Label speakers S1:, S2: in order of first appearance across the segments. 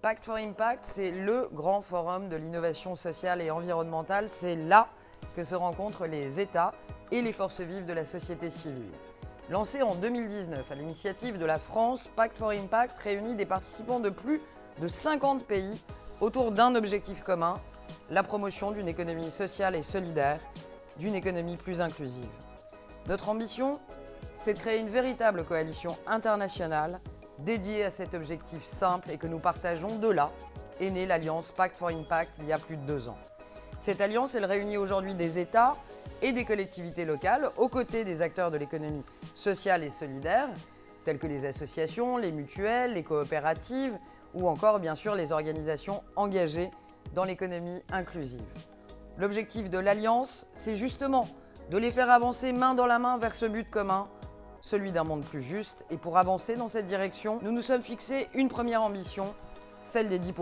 S1: Pact for Impact, c'est le grand forum de l'innovation sociale et environnementale. C'est là que se rencontrent les États et les forces vives de la société civile. Lancé en 2019 à l'initiative de la France, Pact for Impact réunit des participants de plus de 50 pays autour d'un objectif commun, la promotion d'une économie sociale et solidaire, d'une économie plus inclusive. Notre ambition, c'est de créer une véritable coalition internationale dédiée à cet objectif simple et que nous partageons. De là est née l'Alliance Pact for Impact il y a plus de 2 ans. Cette alliance, elle réunit aujourd'hui des États et des collectivités locales aux côtés des acteurs de l'économie sociale et solidaire, tels que les associations, les mutuelles, les coopératives ou encore bien sûr les organisations engagées dans l'économie inclusive. L'objectif de l'Alliance, c'est justement de les faire avancer main dans la main vers ce but commun, celui d'un monde plus juste. Et pour avancer dans cette direction, nous nous sommes fixés une première ambition, celle des 10%.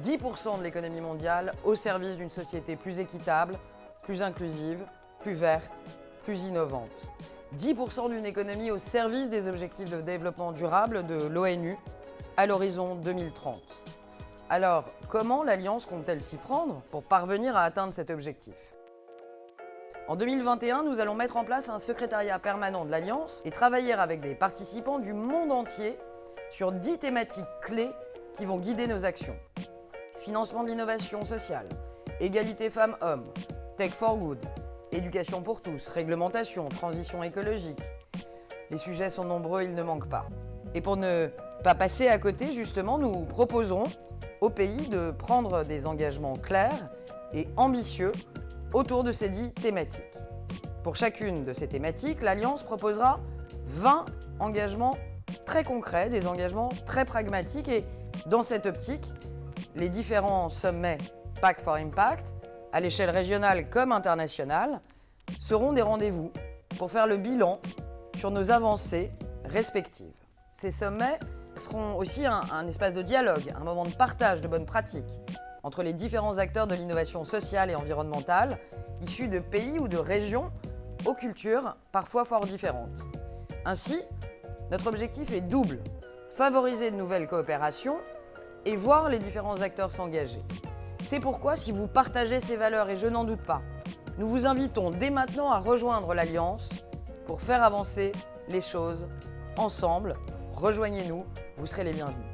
S1: 10% de l'économie mondiale au service d'une société plus équitable, plus inclusive, plus verte, plus innovante. 10% d'une économie au service des objectifs de développement durable de l'ONU à l'horizon 2030. Alors, comment l'Alliance compte-t-elle s'y prendre pour parvenir à atteindre cet objectif ? En 2021, nous allons mettre en place un secrétariat permanent de l'Alliance et travailler avec des participants du monde entier sur 10 thématiques clés qui vont guider nos actions. Financement de l'innovation sociale, égalité femmes-hommes, tech for good, éducation pour tous, réglementation, transition écologique. Les sujets sont nombreux, ils ne manquent pas. Et pour ne pas passer à côté, justement, nous proposerons au pays de prendre des engagements clairs et ambitieux autour de ces 10 thématiques. Pour chacune de ces thématiques, l'Alliance proposera 20 engagements très concrets, des engagements très pragmatiques. Et dans cette optique, les différents sommets Pact for Impact, à l'échelle régionale comme internationale, seront des rendez-vous pour faire le bilan sur nos avancées respectives. Ces sommets seront aussi un espace de dialogue, un moment de partage de bonnes pratiques entre les différents acteurs de l'innovation sociale et environnementale, issus de pays ou de régions aux cultures parfois fort différentes. Ainsi, notre objectif est double: favoriser de nouvelles coopérations et voir les différents acteurs s'engager. C'est pourquoi, si vous partagez ces valeurs, et je n'en doute pas, nous vous invitons dès maintenant à rejoindre l'Alliance pour faire avancer les choses ensemble. Rejoignez-nous, vous serez les bienvenus.